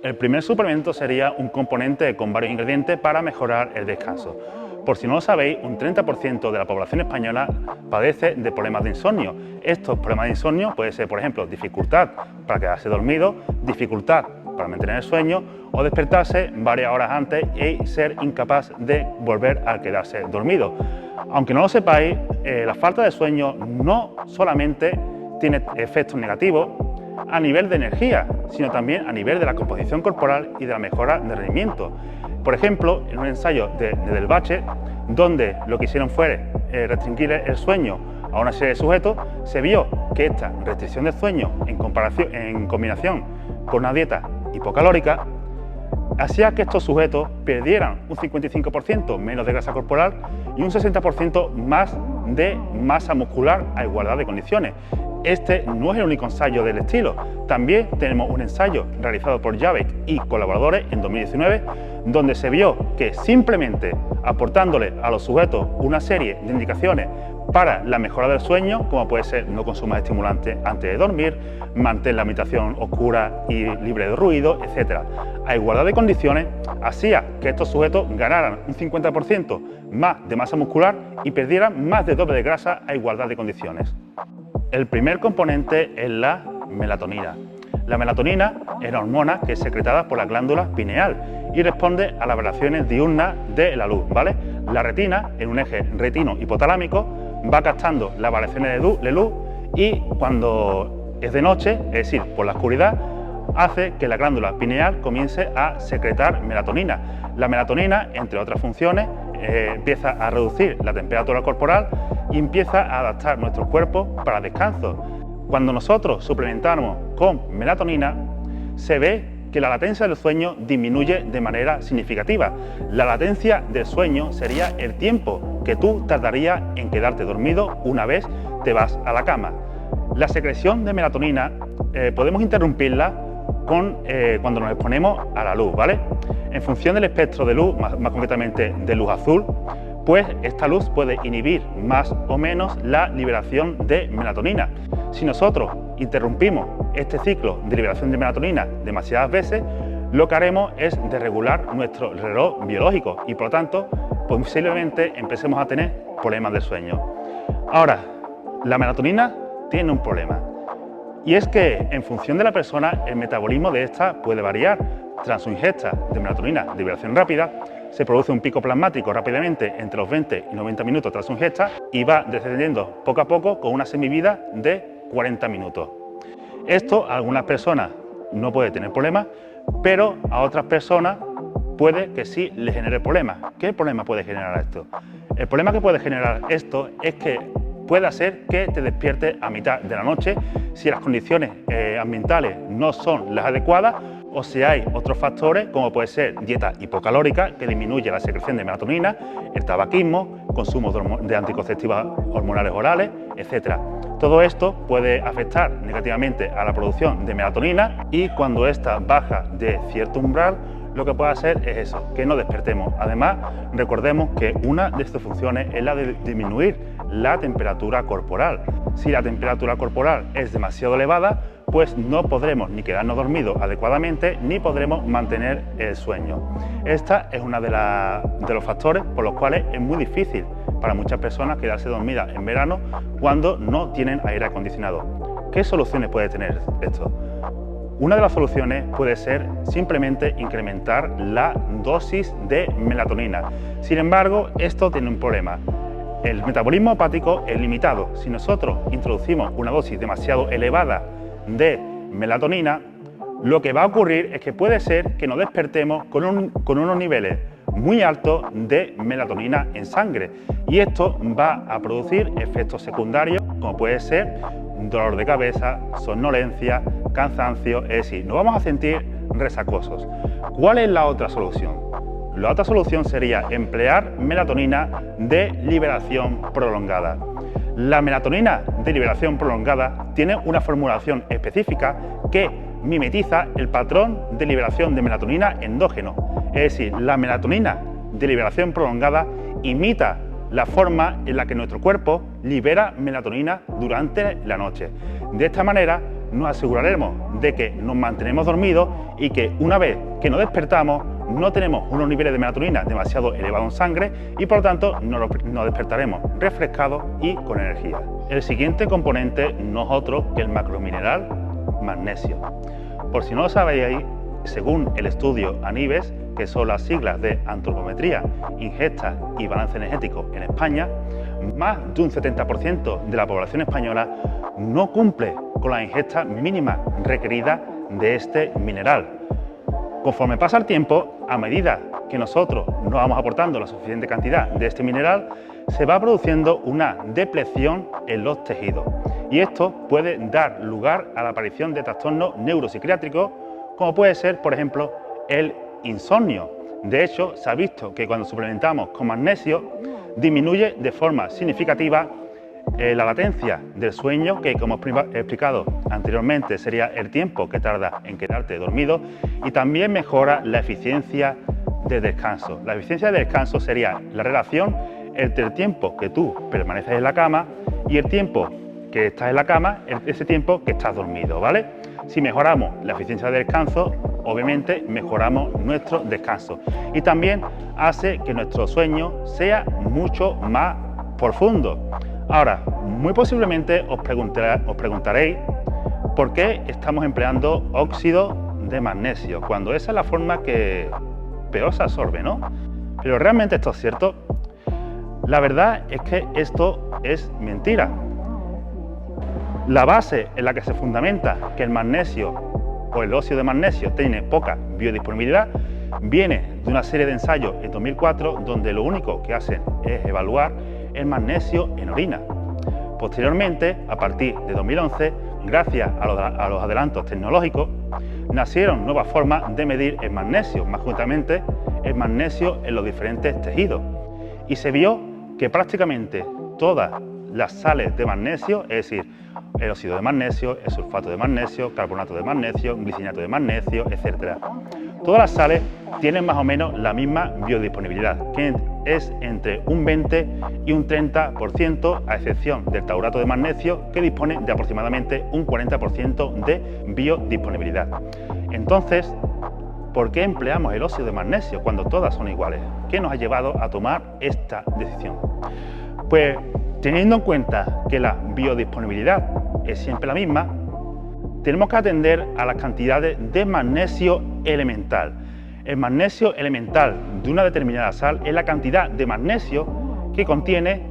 El primer suplemento sería un componente con varios ingredientes para mejorar el descanso. Por si no lo sabéis, un 30% de la población española padece de problemas de insomnio. Estos problemas de insomnio pueden ser, por ejemplo, dificultad para quedarse dormido, dificultad para mantener el sueño o despertarse varias horas antes y ser incapaz de volver a quedarse dormido. Aunque no lo sepáis, la falta de sueño no solamente tiene efectos negativos a nivel de energía, sino también a nivel de la composición corporal y de la mejora de rendimiento. Por ejemplo, en un ensayo de Delbacche, donde lo que hicieron fue restringir el sueño a una serie de sujetos, se vio que esta restricción de sueño en combinación con una dieta hipocalórica hacía que estos sujetos perdieran un 55% menos de grasa corporal y un 60% más de masa muscular a igualdad de condiciones. Este no es el único ensayo del estilo. También tenemos un ensayo realizado por Javek y colaboradores en 2019, donde se vio que simplemente aportándole a los sujetos una serie de indicaciones para la mejora del sueño, como puede ser no consumas estimulantes antes de dormir, mantén la habitación oscura y libre de ruido, etc., a igualdad de condiciones, hacía que estos sujetos ganaran un 50% más de masa muscular y perdieran más de doble de grasa a igualdad de condiciones. El primer componente es la melatonina. La melatonina es una hormona que es secretada por la glándula pineal y responde a las variaciones diurnas de la luz, ¿vale? La retina, en un eje retino-hipotalámico, va captando las variaciones de luz y cuando es de noche, es decir, por la oscuridad, hace que la glándula pineal comience a secretar melatonina. La melatonina, entre otras funciones, empieza a reducir la temperatura corporal y empieza a adaptar nuestro cuerpo para descanso. Cuando nosotros suplementamos con melatonina, se ve que la latencia del sueño disminuye de manera significativa. La latencia del sueño sería el tiempo que tú tardarías en quedarte dormido una vez te vas a la cama. La secreción de melatonina podemos interrumpirla cuando nos exponemos a la luz, ¿vale? En función del espectro de luz, más concretamente de luz azul, pues esta luz puede inhibir más o menos la liberación de melatonina. Si nosotros interrumpimos este ciclo de liberación de melatonina demasiadas veces, lo que haremos es desregular nuestro reloj biológico y por lo tanto posiblemente empecemos a tener problemas de sueño. Ahora, la melatonina tiene un problema y es que en función de la persona el metabolismo de esta puede variar. Tras su ingesta de melatonina de liberación rápida, se produce un pico plasmático rápidamente entre los 20 y 90 minutos tras su ingesta y va descendiendo poco a poco con una semivida de 40 minutos. Esto a algunas personas no puede tener problemas, pero a otras personas puede que sí les genere problemas. ¿Qué problema puede generar esto? El problema que puede generar esto es que puede hacer que te despiertes a mitad de la noche si las condiciones ambientales no son las adecuadas o si hay otros factores como puede ser dieta hipocalórica que disminuye la secreción de melatonina, el tabaquismo, consumo de anticonceptivas hormonales orales, etc. Todo esto puede afectar negativamente a la producción de melatonina y cuando ésta baja de cierto umbral, lo que puede hacer es eso, que no despertemos. Además, recordemos que una de estas funciones es la de disminuir la temperatura corporal. Si la temperatura corporal es demasiado elevada, pues no podremos ni quedarnos dormidos adecuadamente ni podremos mantener el sueño. Esta es una de los factores por los cuales es muy difícil para muchas personas quedarse dormidas en verano cuando no tienen aire acondicionado. ¿Qué soluciones puede tener esto? Una de las soluciones puede ser simplemente incrementar la dosis de melatonina. Sin embargo, esto tiene un problema. El metabolismo hepático es limitado. Si nosotros introducimos una dosis demasiado elevada de melatonina, lo que va a ocurrir es que puede ser que nos despertemos con unos niveles muy altos de melatonina en sangre y esto va a producir efectos secundarios como puede ser dolor de cabeza, somnolencia, cansancio, es decir, nos vamos a sentir resacosos. ¿Cuál es la otra solución? La otra solución sería emplear melatonina de liberación prolongada. La melatonina de liberación prolongada tiene una formulación específica que mimetiza el patrón de liberación de melatonina endógeno. Es decir, la melatonina de liberación prolongada imita la forma en la que nuestro cuerpo libera melatonina durante la noche. De esta manera, nos aseguraremos de que nos mantenemos dormidos y que una vez que nos despertamos no tenemos unos niveles de melatonina demasiado elevados en sangre y por lo tanto nos despertaremos refrescados y con energía. El siguiente componente no es otro que el macromineral magnesio. Por si no lo sabéis, según el estudio ANIBES, que son las siglas de antropometría, ingesta y balance energético en España, más de un 70% de la población española no cumple con la ingesta mínima requerida de este mineral. Conforme pasa el tiempo, a medida que nosotros no vamos aportando la suficiente cantidad de este mineral, se va produciendo una depleción en los tejidos y esto puede dar lugar a la aparición de trastornos neuropsiquiátricos como puede ser, por ejemplo, el insomnio. De hecho, se ha visto que cuando suplementamos con magnesio disminuye de forma significativa la latencia del sueño, que como he explicado anteriormente sería el tiempo que tarda en quedarte dormido, y también mejora la eficiencia de descanso. La eficiencia de descanso sería la relación entre el tiempo que tú permaneces en la cama y el tiempo que estás en la cama, ese tiempo que estás dormido, ¿vale? Si mejoramos la eficiencia de descanso, obviamente mejoramos nuestro descanso y también hace que nuestro sueño sea mucho más profundo. Ahora, muy posiblemente os preguntaréis por qué estamos empleando óxido de magnesio, cuando esa es la forma que peor se absorbe, ¿no? Pero realmente esto es cierto. La verdad es que esto es mentira. La base en la que se fundamenta que el magnesio o el óxido de magnesio tiene poca biodisponibilidad viene de una serie de ensayos en 2004 donde lo único que hacen es evaluar el magnesio en orina. Posteriormente, a partir de 2011, gracias a los adelantos tecnológicos, nacieron nuevas formas de medir el magnesio, más concretamente el magnesio en los diferentes tejidos. Y se vio que prácticamente todas las sales de magnesio, es decir, el óxido de magnesio, el sulfato de magnesio, carbonato de magnesio, glicinato de magnesio, etc. Todas las sales tienen más o menos la misma biodisponibilidad, que es entre un 20 y un 30%, a excepción del taurato de magnesio, que dispone de aproximadamente un 40% de biodisponibilidad. Entonces, ¿por qué empleamos el óxido de magnesio cuando todas son iguales? ¿Qué nos ha llevado a tomar esta decisión? Pues teniendo en cuenta que la biodisponibilidad es siempre la misma, tenemos que atender a las cantidades de magnesio elemental. El magnesio elemental de una determinada sal es la cantidad de magnesio que contiene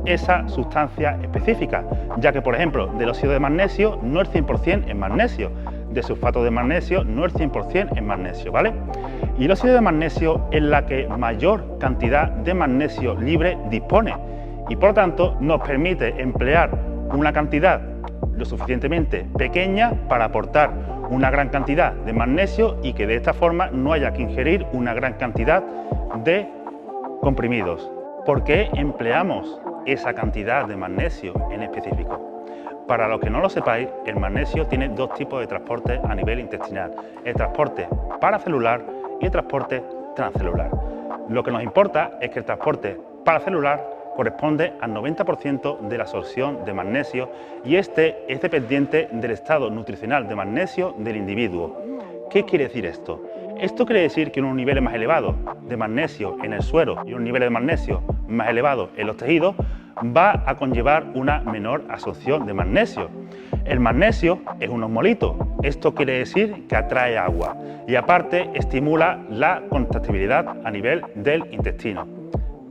esa sustancia específica, ya que, por ejemplo, del óxido de magnesio no es 100% en magnesio, de sulfato de magnesio no es 100% en magnesio, ¿vale? Y el óxido de magnesio es la que mayor cantidad de magnesio libre dispone y por lo tanto nos permite emplear una cantidad lo suficientemente pequeña para aportar una gran cantidad de magnesio y que de esta forma no haya que ingerir una gran cantidad de comprimidos. ¿Por qué empleamos esa cantidad de magnesio en específico? Para los que no lo sepáis, el magnesio tiene dos tipos de transporte a nivel intestinal: el transporte paracelular y el transporte transcelular. Lo que nos importa es que el transporte paracelular corresponde al 90% de la absorción de magnesio y este es dependiente del estado nutricional de magnesio del individuo. ¿Qué quiere decir esto? Esto quiere decir que unos niveles más elevados de magnesio en el suero y un nivel de magnesio más elevado en los tejidos va a conllevar una menor absorción de magnesio. El magnesio es un osmolito, esto quiere decir que atrae agua y aparte estimula la contractibilidad a nivel del intestino.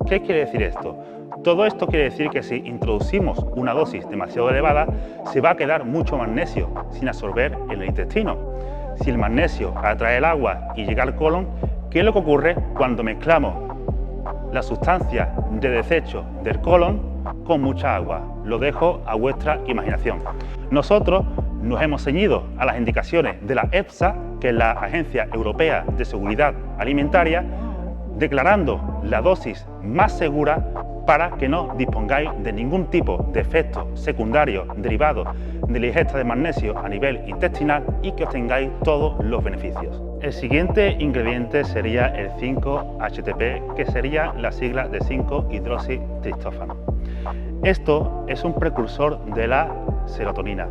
¿Qué quiere decir esto? Todo esto quiere decir que si introducimos una dosis demasiado elevada, se va a quedar mucho magnesio sin absorber en el intestino. Si el magnesio atrae el agua y llega al colon, ¿qué es lo que ocurre cuando mezclamos la sustancia de desecho del colon con mucha agua? Lo dejo a vuestra imaginación. Nosotros nos hemos ceñido a las indicaciones de la EFSA, que es la Agencia Europea de Seguridad Alimentaria, declarando la dosis más segura para que no dispongáis de ningún tipo de efectos secundarios derivados de la ingesta de magnesio a nivel intestinal y que obtengáis todos los beneficios. El siguiente ingrediente sería el 5-HTP, que sería la sigla de 5-hidroxitriptófano. Esto es un precursor de la serotonina.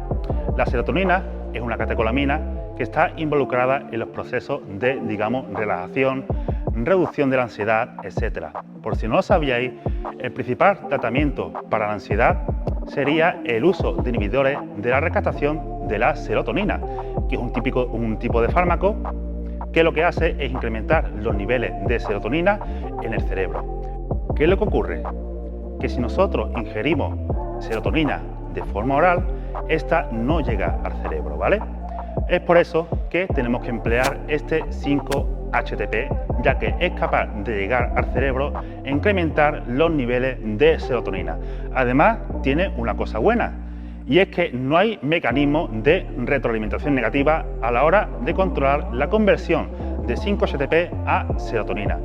La serotonina es una catecolamina que está involucrada en los procesos de, digamos, relajación, reducción de la ansiedad, etc. Por si no lo sabíais, el principal tratamiento para la ansiedad sería el uso de inhibidores de la recaptación de la serotonina, que es un tipo de fármaco que lo que hace es incrementar los niveles de serotonina en el cerebro. ¿Qué es lo que ocurre? Que si nosotros ingerimos serotonina de forma oral, esta no llega al cerebro, ¿vale? Es por eso que tenemos que emplear este 5-HTP, ya que es capaz de llegar al cerebro e incrementar los niveles de serotonina. Además, tiene una cosa buena, y es que no hay mecanismo de retroalimentación negativa a la hora de controlar la conversión de 5-HTP a serotonina.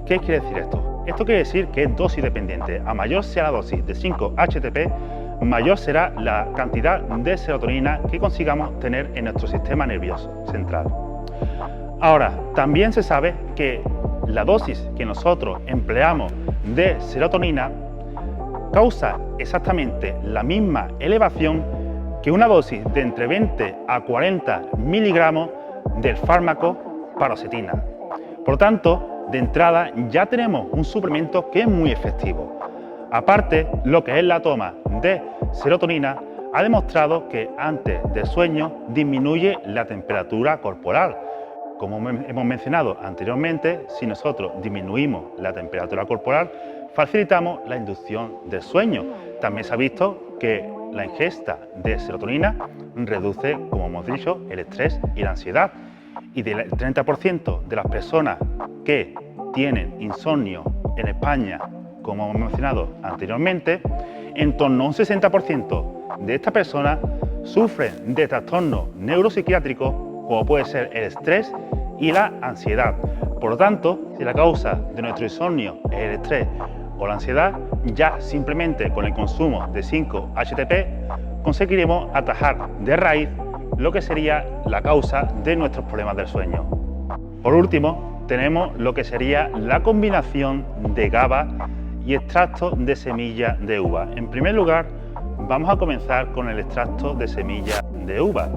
¿Qué quiere decir esto? Esto quiere decir que es dosis dependiente. A mayor sea la dosis de 5-HTP, mayor será la cantidad de serotonina que consigamos tener en nuestro sistema nervioso central. Ahora, también se sabe que la dosis que nosotros empleamos de serotonina causa exactamente la misma elevación que una dosis de entre 20 a 40 miligramos del fármaco paroxetina. Por lo tanto, de entrada ya tenemos un suplemento que es muy efectivo. Aparte, lo que es la toma de serotonina ha demostrado que antes del sueño disminuye la temperatura corporal. Como hemos mencionado anteriormente, si nosotros disminuimos la temperatura corporal, facilitamos la inducción del sueño. También se ha visto que la ingesta de serotonina reduce, como hemos dicho, el estrés y la ansiedad. Y del 30% de las personas que tienen insomnio en España, como hemos mencionado anteriormente, en torno a un 60% de estas personas sufren de trastornos neuropsiquiátricos, como puede ser el estrés y la ansiedad. Por lo tanto, si la causa de nuestro insomnio es el estrés o la ansiedad, ya simplemente con el consumo de 5-HTP conseguiremos atajar de raíz lo que sería la causa de nuestros problemas del sueño. Por último, tenemos lo que sería la combinación de GABA y extracto de semilla de uva. En primer lugar, vamos a comenzar con el extracto de semilla de uva.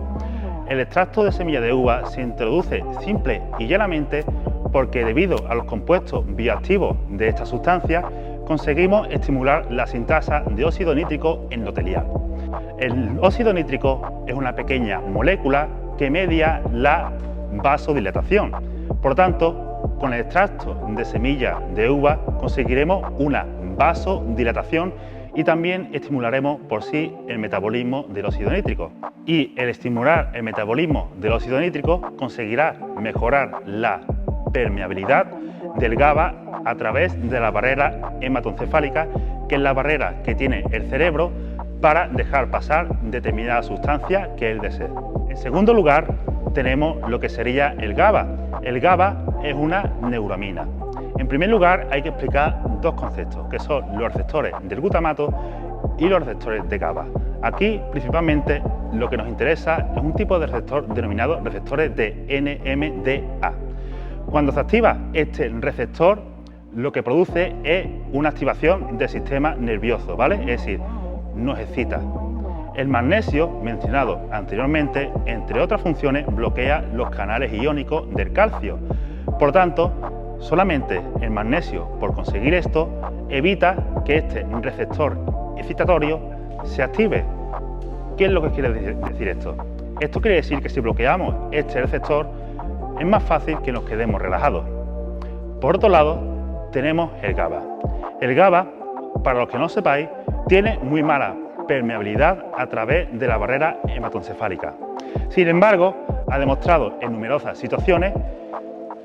El extracto de semilla de uva se introduce simple y llanamente porque debido a los compuestos bioactivos de esta sustancia conseguimos estimular la sintasa de óxido nítrico endotelial. El óxido nítrico es una pequeña molécula que media la vasodilatación. Por lo tanto, con el extracto de semilla de uva conseguiremos una vasodilatación y también estimularemos por sí el metabolismo del óxido nítrico. Y el estimular el metabolismo del óxido nítrico conseguirá mejorar la permeabilidad del GABA a través de la barrera hematoencefálica, que es la barrera que tiene el cerebro para dejar pasar determinada sustancia que él desee. En segundo lugar, tenemos lo que sería el GABA. El GABA es una neuroamina. En primer lugar, hay que explicar dos conceptos, que son los receptores del glutamato y los receptores de GABA. Aquí, principalmente, lo que nos interesa es un tipo de receptor denominado receptores de NMDA. Cuando se activa este receptor, lo que produce es una activación del sistema nervioso, ¿vale? Es decir, nos excita. El magnesio, mencionado anteriormente, entre otras funciones, bloquea los canales iónicos del calcio. Por lo tanto, solamente el magnesio, por conseguir esto, evita que este receptor excitatorio se active. ¿Qué es lo que quiere decir esto? Esto quiere decir que si bloqueamos este receptor, es más fácil que nos quedemos relajados. Por otro lado, tenemos el GABA. El GABA, para los que no sepáis, tiene muy mala permeabilidad a través de la barrera hematoencefálica. Sin embargo, ha demostrado en numerosas situaciones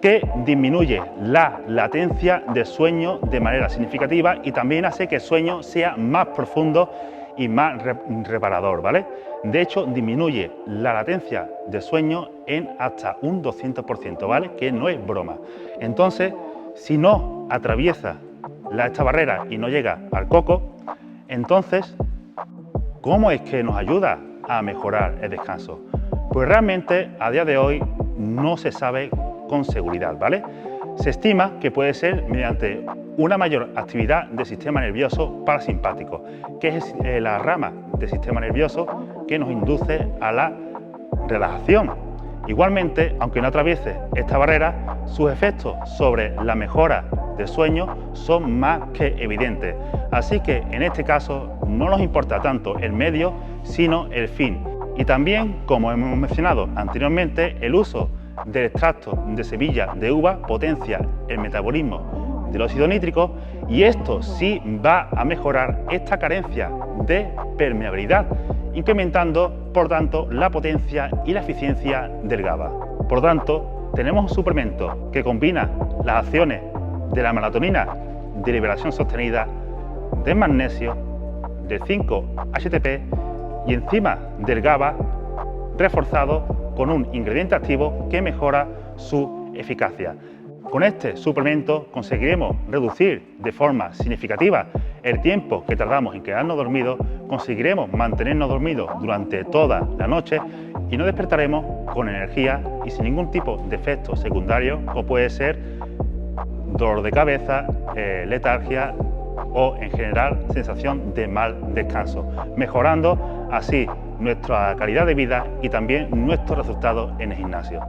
que disminuye la latencia del sueño de manera significativa y también hace que el sueño sea más profundo y más reparador, ¿vale? De hecho, disminuye la latencia del sueño en hasta un 200%, ¿vale? Que no es broma. Entonces, si no atraviesa esta barrera y no llega al coco, entonces, ¿cómo es que nos ayuda a mejorar el descanso? Pues realmente a día de hoy no se sabe con seguridad, ¿vale? Se estima que puede ser mediante una mayor actividad del sistema nervioso parasimpático, que es la rama del sistema nervioso que nos induce a la relajación. Igualmente, aunque no atraviese esta barrera, sus efectos sobre la mejora del sueño son más que evidentes. Así que en este caso no nos importa tanto el medio, sino el fin. Y también, como hemos mencionado anteriormente, el uso del extracto de semilla de uva potencia el metabolismo del óxido nítrico y esto sí va a mejorar esta carencia de permeabilidad, incrementando por tanto la potencia y la eficiencia del GABA. Por tanto, tenemos un suplemento que combina las acciones de la melatonina de liberación sostenida, del magnesio, del 5-HTP y encima del GABA reforzado con un ingrediente activo que mejora su eficacia. Con este suplemento conseguiremos reducir de forma significativa el tiempo que tardamos en quedarnos dormidos, conseguiremos mantenernos dormidos durante toda la noche y nos despertaremos con energía y sin ningún tipo de efecto secundario, como puede ser dolor de cabeza, letargia o en general sensación de mal descanso, mejorando así nuestra calidad de vida y también nuestros resultados en el gimnasio.